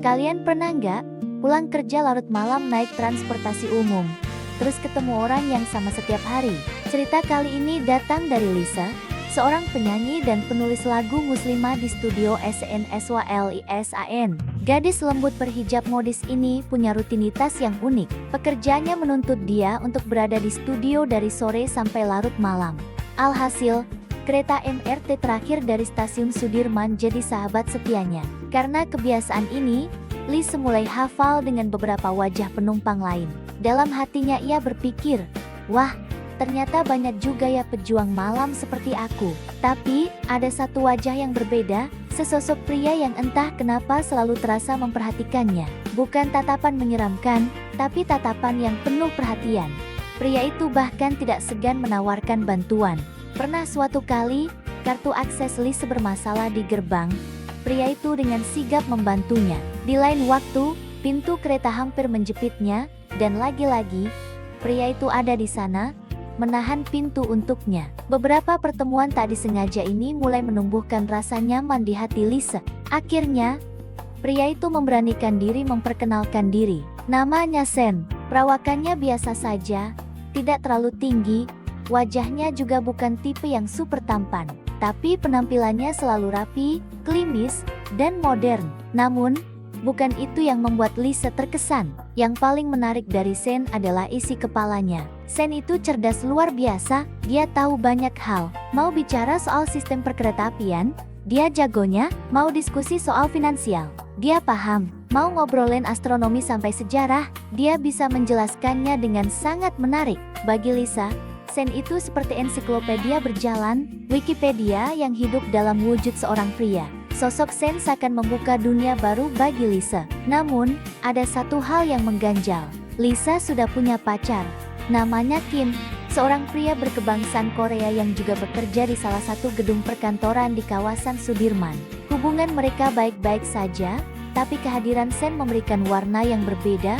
Kalian pernah nggak pulang kerja larut malam naik transportasi umum, terus ketemu orang yang sama setiap hari? Cerita kali ini datang dari Lisa, seorang penyanyi dan penulis lagu muslimah di studio SNSYLISAN. Gadis lembut berhijab modis ini punya rutinitas yang unik. Pekerjaannya menuntut dia untuk berada di studio dari sore sampai larut malam. Alhasil, kereta MRT terakhir dari stasiun Sudirman jadi sahabat setianya. Karena kebiasaan ini, Lisa mulai hafal dengan beberapa wajah penumpang lain. Dalam hatinya ia berpikir, wah, ternyata banyak juga ya pejuang malam seperti aku. Tapi, ada satu wajah yang berbeda, sesosok pria yang entah kenapa selalu terasa memperhatikannya. Bukan tatapan menyeramkan, tapi tatapan yang penuh perhatian. Pria itu bahkan tidak segan menawarkan bantuan. Pernah suatu kali, kartu akses Lisa bermasalah di gerbang. Pria itu dengan sigap membantunya. Di lain waktu, pintu kereta hampir menjepitnya, dan lagi-lagi, pria itu ada di sana, menahan pintu untuknya. Beberapa pertemuan tak disengaja ini mulai menumbuhkan rasa nyaman di hati Lisa. Akhirnya, pria itu memberanikan diri memperkenalkan diri. Namanya Sen. Perawakannya biasa saja, tidak terlalu tinggi, wajahnya juga bukan tipe yang super tampan. Tapi penampilannya selalu rapi, klimis, dan modern. Namun, bukan itu yang membuat Lisa terkesan. Yang paling menarik dari Sen adalah isi kepalanya. Sen itu cerdas luar biasa, dia tahu banyak hal. Mau bicara soal sistem perkeretaapian, dia jagonya. Mau diskusi soal finansial, dia paham. Mau ngobrolin astronomi sampai sejarah, dia bisa menjelaskannya dengan sangat menarik. Bagi Lisa, Sen itu seperti ensiklopedia berjalan, Wikipedia yang hidup dalam wujud seorang pria. Sosok Sen seakan membuka dunia baru bagi Lisa. Namun, ada satu hal yang mengganjal. Lisa sudah punya pacar. Namanya Kim, seorang pria berkebangsaan Korea yang juga bekerja di salah satu gedung perkantoran di kawasan Sudirman. Hubungan mereka baik-baik saja, tapi kehadiran Sen memberikan warna yang berbeda,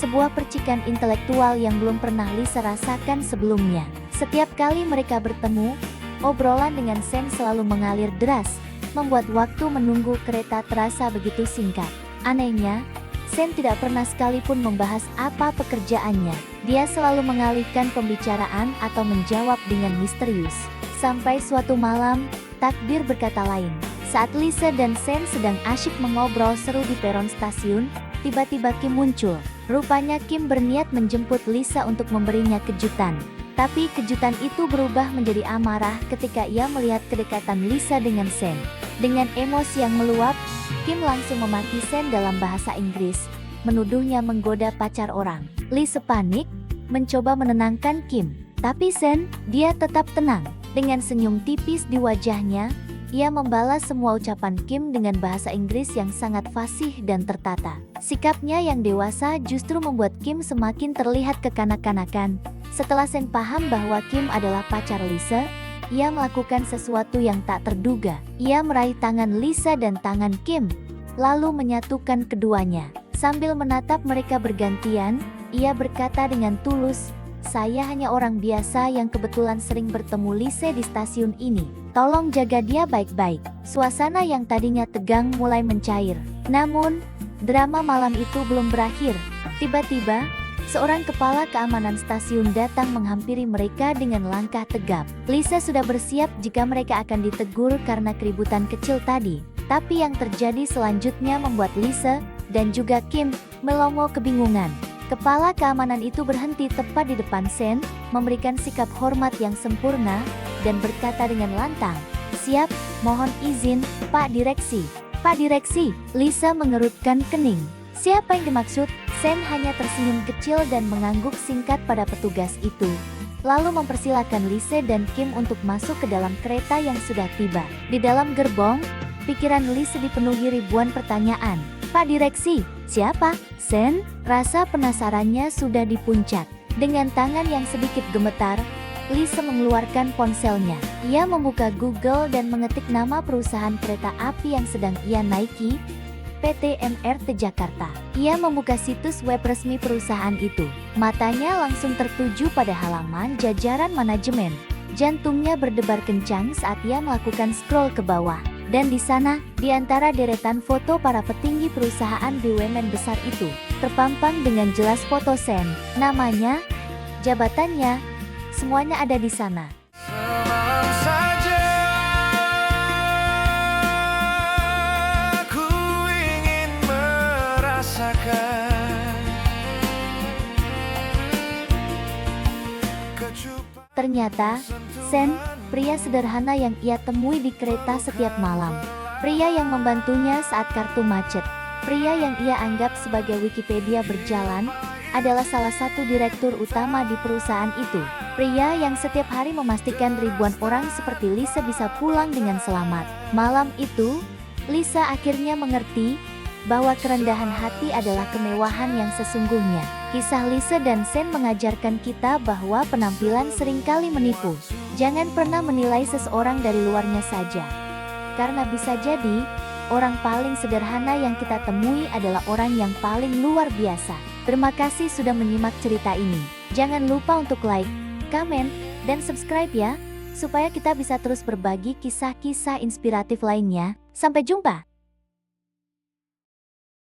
sebuah percikan intelektual yang belum pernah Lisa rasakan sebelumnya. Setiap kali mereka bertemu, obrolan dengan Sen selalu mengalir deras, membuat waktu menunggu kereta terasa begitu singkat. Anehnya, Sen tidak pernah sekalipun membahas apa pekerjaannya. Dia selalu mengalihkan pembicaraan atau menjawab dengan misterius. Sampai suatu malam, takdir berkata lain. Saat Lisa dan Sen sedang asyik mengobrol seru di peron stasiun, tiba-tiba Kim muncul. Rupanya Kim berniat menjemput Lisa untuk memberinya kejutan. Tapi kejutan itu berubah menjadi amarah ketika ia melihat kedekatan Lisa dengan Sen. Dengan emosi yang meluap, Kim langsung memaki Sen dalam bahasa Inggris, menuduhnya menggoda pacar orang. Lisa panik, mencoba menenangkan Kim. Tapi Sen, dia tetap tenang. Dengan senyum tipis di wajahnya, ia membalas semua ucapan Kim dengan bahasa Inggris yang sangat fasih dan tertata. Sikapnya yang dewasa justru membuat Kim semakin terlihat kekanak-kanakan. Setelah Sen paham bahwa Kim adalah pacar Lisa, ia melakukan sesuatu yang tak terduga. Ia meraih tangan Lisa dan tangan Kim, lalu menyatukan keduanya. Sambil menatap mereka bergantian, ia berkata dengan tulus, "Saya hanya orang biasa yang kebetulan sering bertemu Lisa di stasiun ini. Tolong jaga dia baik-baik." Suasana yang tadinya tegang mulai mencair. Namun, drama malam itu belum berakhir. Tiba-tiba, seorang kepala keamanan stasiun datang menghampiri mereka dengan langkah tegap. Lisa sudah bersiap jika mereka akan ditegur karena keributan kecil tadi. Tapi yang terjadi selanjutnya membuat Lisa dan juga Kim melongo kebingungan. Kepala keamanan itu berhenti tepat di depan Sen, memberikan sikap hormat yang sempurna, dan berkata dengan lantang, "Siap, mohon izin, Pak Direksi." "Pak Direksi," Lisa mengerutkan kening. Siapa yang dimaksud? Sen hanya tersenyum kecil dan mengangguk singkat pada petugas itu, lalu mempersilakan Lisa dan Kim untuk masuk ke dalam kereta yang sudah tiba. Di dalam gerbong, pikiran Lisa dipenuhi ribuan pertanyaan. "Pak Direksi, siapa?" Sen, rasa penasarannya sudah di puncak. Dengan tangan yang sedikit gemetar, Lisa mengeluarkan ponselnya. Ia membuka Google dan mengetik nama perusahaan kereta api yang sedang ia naiki, PT MRT Jakarta. Ia membuka situs web resmi perusahaan itu. Matanya langsung tertuju pada halaman jajaran manajemen. Jantungnya berdebar kencang saat ia melakukan scroll ke bawah. Dan di sana, di antara deretan foto para petinggi perusahaan BUMN besar itu, terpampang dengan jelas foto Sen, namanya, jabatannya, semuanya ada di sana. Semalam saja ku ingin merasakan kecupan. Ternyata, Sen, pria sederhana yang ia temui di kereta setiap malam. Pria yang membantunya saat kartu macet. Pria yang ia anggap sebagai Wikipedia berjalan, adalah salah satu direktur utama di perusahaan itu. Pria yang setiap hari memastikan ribuan orang seperti Lisa bisa pulang dengan selamat. Malam itu, Lisa akhirnya mengerti bahwa kerendahan hati adalah kemewahan yang sesungguhnya. Kisah Lisa dan Sen mengajarkan kita bahwa penampilan seringkali menipu. Jangan pernah menilai seseorang dari luarnya saja. Karena bisa jadi, orang paling sederhana yang kita temui adalah orang yang paling luar biasa. Terima kasih sudah menyimak cerita ini. Jangan lupa untuk like, komen, dan subscribe ya, supaya kita bisa terus berbagi kisah-kisah inspiratif lainnya. Sampai jumpa!